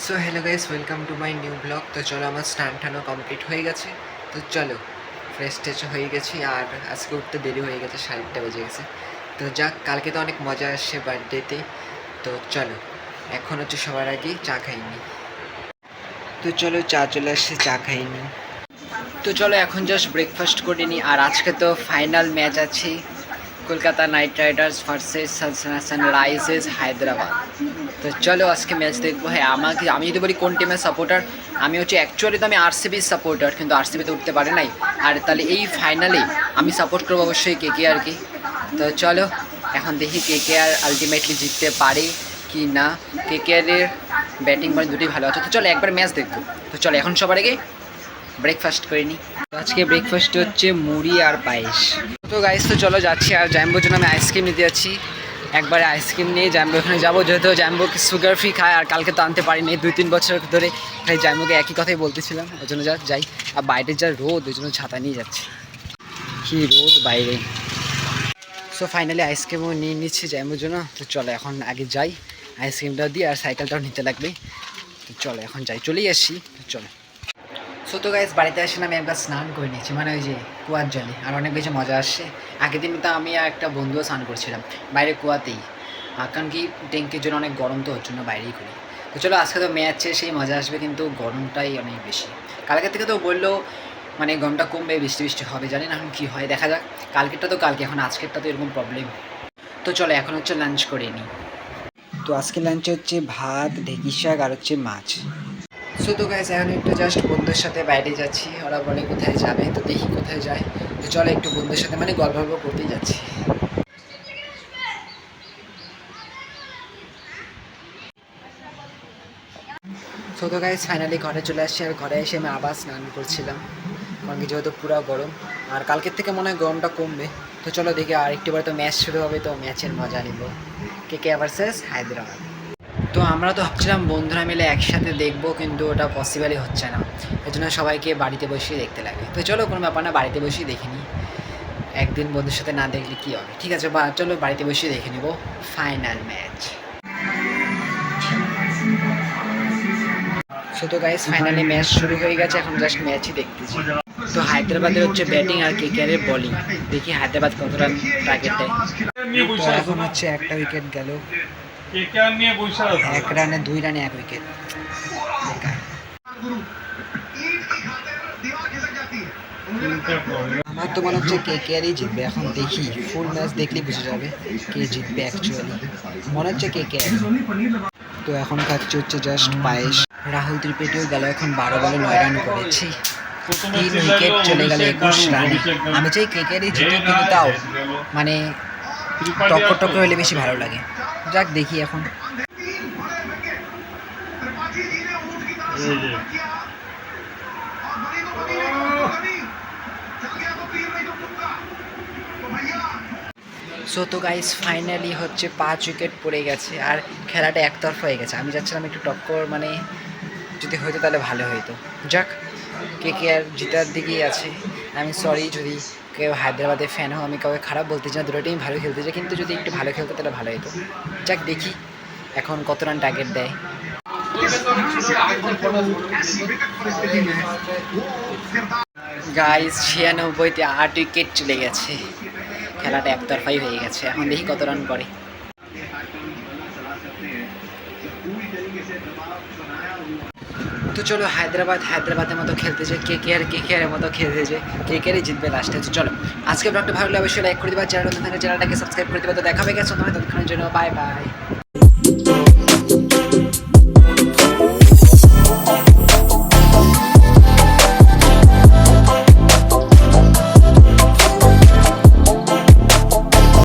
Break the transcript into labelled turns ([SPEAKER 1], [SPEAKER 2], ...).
[SPEAKER 1] So hello guys, welcome to my new blog. তো চলো, আমার স্নান টানও কমপ্লিট হয়ে গেছে। তো চলো, ফ্রেশ ট্রেশ হয়ে গেছি। আর আজকে উঠতে দেরি হয়ে গেছে, 8:30 বেজে গেছে। তো যাক, কালকে তো অনেক মজা আসছে বার্থডেতে। তো চলো, এখন হচ্ছে সবার আগে চা খাইনি। তো চলো, চা চলে আসছে, চা খাইনি। তো চলো, এখন জাস্ট ব্রেকফাস্ট করে নিই। আর আজকে তো ফাইনাল ম্যাচ আছে, Kolkata night Riders versus Sunrisers Hyderabad. তো চলো আজকে ম্যাচ দেখবো। হ্যাঁ, আমি যদি বলি কোন টিমের সাপোর্টার, আমি হচ্ছে অ্যাকচুয়ালি তো আমি আরসিবির সাপোর্টার, কিন্তু আরসিবিতে উঠতে পারে নাই। আর তাহলে এই ফাইনালে আমি সাপোর্ট করবো অবশ্যই কেকেআরকে। তো চলো, এখন দেখি কেকেআর আলটিমেটলি জিততে পারে কি না। কেকেআরের ব্যাটিং বল দুটোই ভালো আছে। তো চলো একবার ম্যাচ দেখবো। তো চলো, এখন সবার আগে ব্রেকফাস্ট করে নিই। আজকে ব্রেকফাস্ট হচ্ছে মুড়ি আর পায়েস। তো গাইস, তো চলো যাচ্ছি। আর জ্যাম্বোর জন্য আমি আইসক্রিম নিতে যাচ্ছি। একবারে আইসক্রিম নিয়ে জ্যাম্বো ওখানে যাবো, যেহেতু জ্যাম্বোকে সুগার ফ্রি খায়। আর কালকে তো আনতে পারিনি, 2-3 বছর ধরে তাই জ্যাম্বোকে একই কথাই বলতেছিলাম, ওই জন্য যাই। আর বাইরে যা রোদ, ওই জন্য ছাতা নিয়ে যাচ্ছি। কি রোদ বাইরে। সো ফাইনালি আইসক্রিমও নিয়ে নিচ্ছি জ্যাম্বোর জন্য। তো চলো এখন আগে যাই, আইসক্রিমটাও দিই আর সাইকেলটাও নিতে লাগবে। তো চলো এখন যাই, চলেই আসছি। তো চলো। সো তো গাইস, বাড়িতে আসে না আমি একবার স্নান করে নিয়েছি, মানে ওই যে কুয়ার জলে। আর অনেক বেশি মজা আসছে। আগের দিন তো আমি আর একটা বন্ধুও স্নান করছিলাম বাইরে কুয়াতেই। কারণ কি, ট্যাঙ্কির জন্য অনেক গরম, তো ওর জন্য বাইরেই করি। তো চলো, আজকে তো ম্যাচে সেই মজা আসবে, কিন্তু গরমটাই অনেক বেশি। কালকে থেকে তো বললো মানে গরমটা কমবে, বৃষ্টি বৃষ্টি হবে, জানি না এখন কী হয়, দেখা যাক। কালকেরটা তো কালকে, এখন আজকেরটা তো এরকম প্রবলেম। তো চলো এখন হচ্ছে লাঞ্চ করে নিই। তো আজকে লাঞ্চে হচ্ছে ভাত, ঢেঁকি শাক আর হচ্ছে মাছ। সো তো গাইস, এখন একটু জাস্ট বন্ধুর সাথে বাইরে যাচ্ছি। ওরা বলে কোথায় যাবে, তো দেখি কোথায় যায়। তো চলো একটু বন্ধুর সাথে মানে গল্প করতেই যাচ্ছি। সো তো গাইস, ফাইনালি ঘরে চলে আসছি। আর ঘরে এসে আমি আবার স্নান করছিলাম, কারণ কি যেহেতু পুরো গরম। আর কালকের থেকে মনে হয় গরমটা কমবে। তো চলো দেখি, আর একটিবার তো ম্যাচ শুরু হবে, তো ম্যাচের মজা নিব। KKR versus Hyderabad. তো আমরা তো ভাবছিলাম বন্ধুরা মিলে একসাথে দেখবো, কিন্তু ওটা পসিবলই হচ্ছে না। এই জন্য সবাইকে বাড়িতে বসেই দেখতে লাগে। তো চলো, কোনো ব্যাপার না, বাড়িতে বসেই দেখিনি। একদিন বন্ধুর সাথে না দেখলে কী হবে। ঠিক আছে, চলো বাড়িতে বসেই দেখে নেব ফাইনাল ম্যাচ। সো তো গাইস, ফাইনালি ম্যাচ শুরু হয়ে গেছে, এখন জাস্ট ম্যাচই দেখতেছি। তো হায়দ্রাবাদের হচ্ছে ব্যাটিং আর কেকেআরের বোলিং। দেখি হায়দ্রাবাদ কত রান টার্গেট দেয়। তো এখন হচ্ছে একটা উইকেট গেল, 1 রানে 2 রানে 1 উইকেট। আমার তো মনে হচ্ছে কেকেআরই জিতবে। এখন দেখি, ফুল ম্যাচ দেখলেই বুঝে যাবে কে জিতবে অ্যাকচুয়ালি। মনে হচ্ছে কেকেআর। তো এখন খাচ্ছি হচ্ছে জাস্ট পায়েস। রাহুল ত্রিপাঠীও গেল এখন 12 বলে 9 রান করেছি। 3 উইকেট চলে গেল 21 রানে। আমি চাই কেকেআরই জিতুক, কিন্তু তাও মানে টক্কর হলে বেশি ভালো লাগে। যাক, দেখি এখন। সো তো গাইস, ফাইনালি হচ্ছে 5 উইকেট পড়ে গেছে। আর খেলাটা একতরফা হয়ে গেছে। আমি যাচ্ছিলাম একটু টক্কর, মানে যদি হইতো তাহলে ভালো হইতো। যাক, কেকেআর জেতার দিকেই আছে। আমি সরি যদি কেউ হায়দ্রাবাদের ফ্যান হও, আমি কাউকে খারাপ বলতে চাই না, দুটো টিম ভালো খেলতেছে, কিন্তু যদি একটু ভালো খেলতো তাহলে ভালো হতো। যাক, দেখি এখন কত রান টার্গেট দেয়। গাইস, 96তে 8 উইকেট চলে গেছে। খেলাটা একতরফাই হয়ে গেছে। এখন দেখি কত রান করে। তো চলো, হায়দ্রাবাদের মতো খেলতে চাই, কেকেআরের মতো খেলতে চাই। কেকেআরই জিতবে লাস্টে। তো চলো, আজকে ব্লগটা ভালো লাগলে অবশ্যই লাইক করে দিবা, চ্যানেলটাকে সাবস্ক্রাইব করে দিবা। তো দেখা হয়ে গেছে তোমার, ততক্ষণের জন্য বাই বাই।